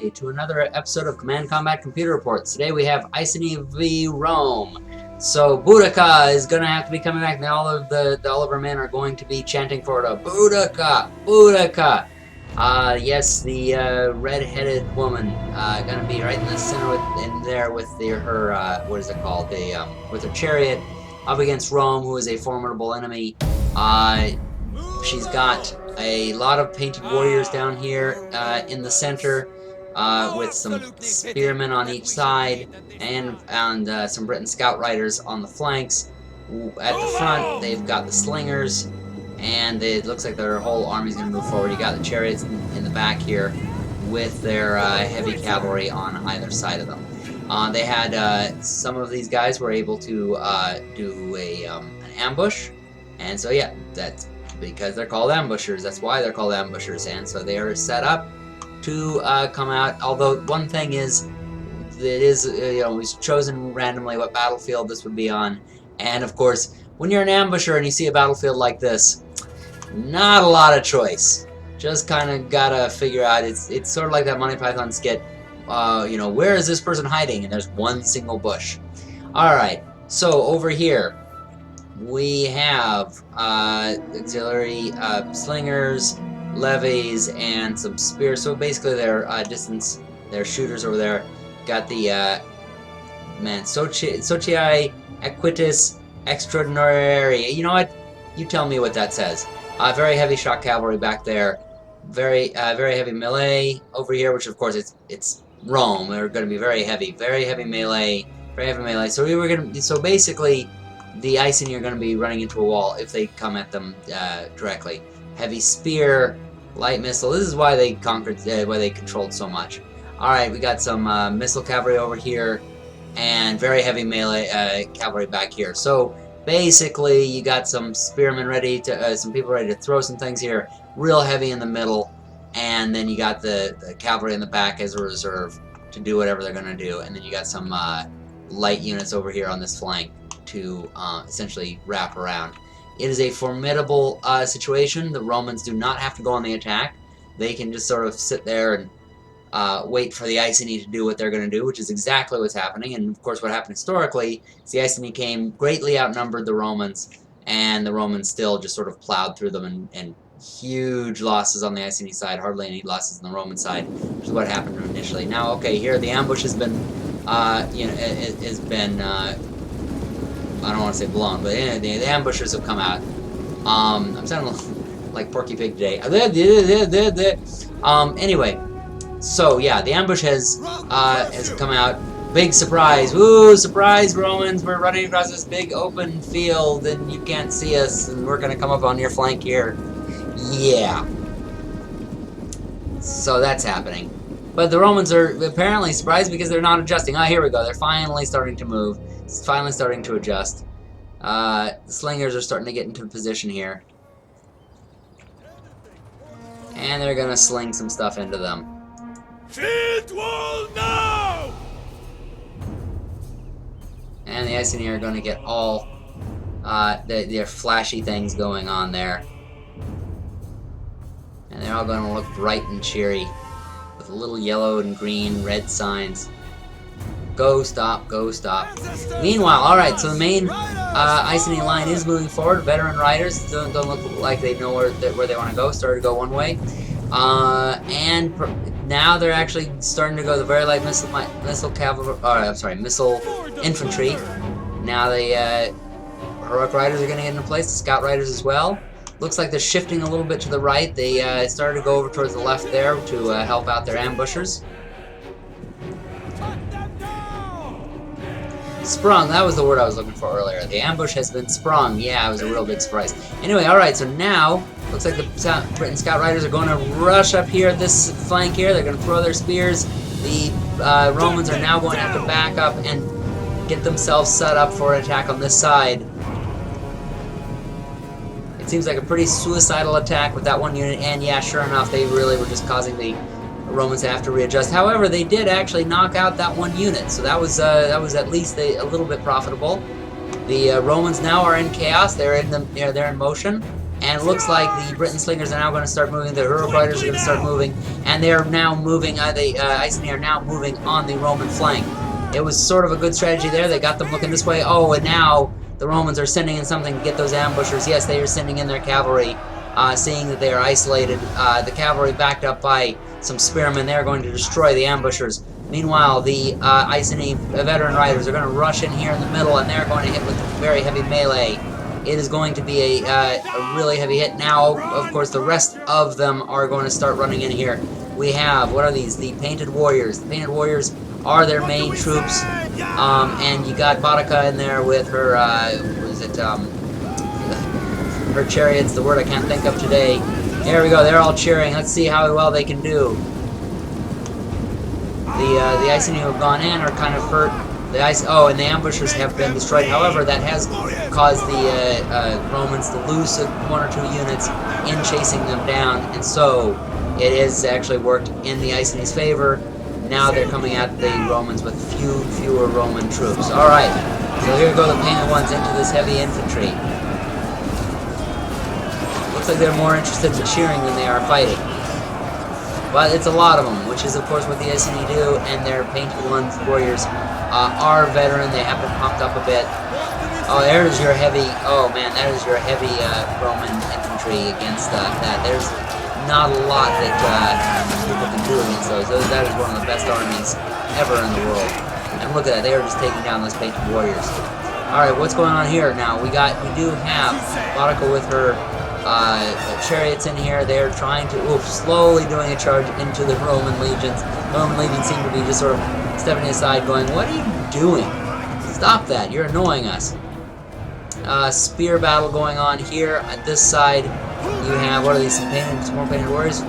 everybody, to another episode of Command Combat Computer Reports. Today we have Iceni v Rome. So Boudica is going to have to be coming back. Now all of our men are going to be chanting for it. Boudica! Boudica! Yes, the red-headed woman going to be right in the center in there with her what is it called? With her chariot up against Rome, who is a formidable enemy. She's got a lot of painted warriors down here in the center, with some spearmen on each side, and some Briton scout riders on the flanks. At the front, they've got the slingers, and it looks like their whole army's going to move forward. You got the chariots in the back here, with their heavy cavalry on either side of them. They had some of these guys were able to do an ambush, and so yeah, that's because they're called ambushers. That's why they're called ambushers, and so they are set up to come out. Although one thing is, it is we've chosen randomly what battlefield this would be on, and of course, when you're an ambusher and you see a battlefield like this, not a lot of choice. Just kind of gotta figure out. It's sort of like that Monty Python skit. Where is this person hiding? And there's one single bush. All right. So over here, we have auxiliary slingers, levies, and some spears. So basically, they're they're shooters over there. Got the Socii Equitis Extraordinary. You know what? You tell me what that says. Very heavy shock cavalry back there. Very heavy melee over here, which of course it's Rome. They're going to be very heavy melee, So basically, the Iceni are going to be running into a wall if they come at them directly. Heavy spear, light missile. This is why they conquered, why they controlled so much. All right, we got some missile cavalry over here, and very heavy melee cavalry back here. So basically, you got some spearmen ready to, some people ready to throw some things here. Real heavy in the middle, and then you got the cavalry in the back as a reserve to do whatever they're going to do. And then you got some light units over here on this flank to essentially wrap around. It is a formidable situation. The Romans do not have to go on the attack. They can just sort of sit there and wait for the Iceni to do what they're going to do, which is exactly what's happening. And of course, what happened historically is the Iceni came greatly outnumbered the Romans, and the Romans still just sort of plowed through them, and huge losses on the Iceni side, hardly any losses on the Roman side, which is what happened initially. Now, okay, here the ambush has been, has been, I don't want to say blown, but the ambushers have come out. I'm sounding like Porky Pig today. Anyway, so yeah, the ambush has come out. Big surprise! Woo! Surprise, Romans! We're running across this big open field, and you can't see us, and we're gonna come up on your flank here. Yeah. So that's happening. But the Romans are apparently surprised because they're not adjusting. Ah, here we go. They're finally starting to move. It's finally starting to adjust. The slingers are starting to get into position here. And they're going to sling some stuff into them. Shield wall now! And the Iceni are going to get all their flashy things going on there. And they're all going to look bright and cheery with little yellow and green, red signs. Go, stop, go, stop. Meanwhile, alright, so the main Iceni line is moving forward. Veteran riders don't look like they know where they want to go. Started to go one way. And now they're actually starting to go the very light missile cavalry, missile infantry. Now the heroic riders are going to get into place, the scout riders as well. Looks like they're shifting a little bit to the right. They started to go over towards the left there to help out their ambushers. Sprung, that was the word I was looking for earlier. The ambush has been sprung. Yeah, it was a real big surprise. Anyway, alright, so now, looks like the Briton Scout Riders are going to rush up here, this flank here. They're going to throw their spears. The Romans are now going to have to back up and get themselves set up for an attack on this side. It seems like a pretty suicidal attack with that one unit, and yeah, sure enough, they really were just causing the Romans to have to readjust. However, they did actually knock out that one unit, so that was at least a little bit profitable. The Romans now are in chaos. They're in motion, and it looks like the Britain Slingers are now going to start moving, the Heroic Riders are going to start moving, and they are now moving, the Iceni are now moving on the Roman flank. It was sort of a good strategy there. They got them looking this way. Oh, and now the Romans are sending in something to get those ambushers. Yes, they are sending in their cavalry, seeing that they are isolated. The cavalry backed up by some spearmen. They are going to destroy the ambushers. Meanwhile, the Iceni veteran riders are going to rush in here in the middle, and they're going to hit with very heavy melee. It is going to be a really heavy hit. Now, of course, the rest of them are going to start running in here. We have, what are these? The Painted Warriors. The Painted Warriors are their main troops, and you got Boudica in there with her, her chariots, the word I can't think of today. There we go, they're all cheering. Let's see how well they can do. The Iceni who have gone in are kind of hurt. Oh, and the ambushers have been destroyed. However, that has caused the Romans to lose 1 or 2 units in chasing them down, and so it has actually worked in the Iceni's favor. Now they're coming at the Romans with fewer Roman troops. Alright, so here go the painted ones into this heavy infantry. Looks like they're more interested in cheering than they are fighting. But it's a lot of them, which is of course what the Iceni do, and their painted ones, warriors, are veteran. They have been pumped up a bit. Oh, there's your heavy, oh man, that is your heavy Roman infantry against that. There's not a lot that people can do against those. That is one of the best armies ever in the world. And look at that, they are just taking down those painted warriors. Alright, what's going on here now? We do have Boudica with her chariots in here. They're trying to, slowly doing a charge into the Roman legions. The Roman legions seem to be just sort of stepping aside going, what are you doing? Stop that, you're annoying us. Spear battle going on here. On this side, you have, what are these, some more painted warriors?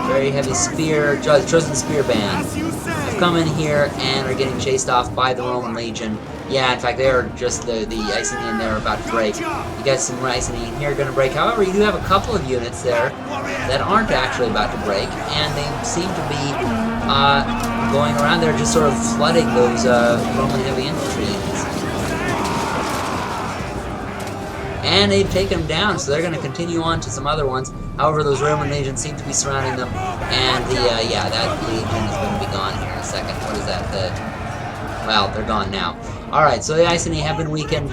Very heavy spear, chosen spear band. Have come in here and are getting chased off by the Roman legion. Yeah, in fact, they are just the Iceni in there about to break. You got some Iceni in here going to break. However, you do have a couple of units there that aren't actually about to break, and they seem to be going around there just sort of flooding those Roman heavy infantry units. And they've taken them down, so they're going to continue on to some other ones. However, those Roman legions seem to be surrounding them, and yeah, that legion is going to be gone here in a second. What is that? Well, they're gone now. Alright, so the Iceni have been weakened.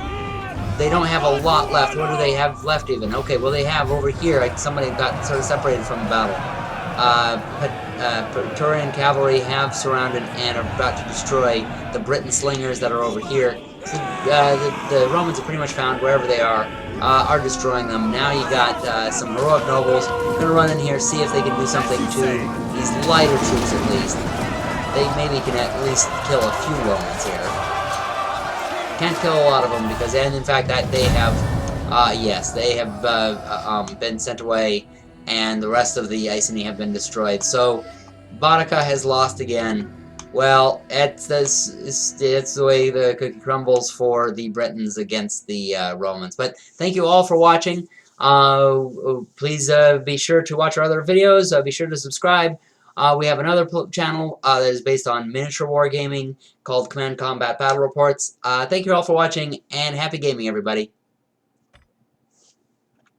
They don't have a lot left. What do they have left even? Okay, well they have over here, like somebody got sort of separated from the battle. Praetorian cavalry have surrounded and are about to destroy the Britain slingers that are over here. So, the Romans have pretty much found wherever they are destroying them. Now you got some heroic nobles. Going to run in here, see if they can do something to these lighter troops at least. They maybe can at least kill a few Romans here. Can't kill a lot of them because, and in fact, that they have, yes, they have been sent away, and the rest of the Iceni have been destroyed. So, Boudica has lost again. Well, it's the way the cookie crumbles for the Britons against the Romans. But thank you all for watching. Please be sure to watch our other videos. Be sure to subscribe. We have another channel that is based on miniature wargaming called Command Combat Battle Reports. Thank you all for watching, and happy gaming, everybody.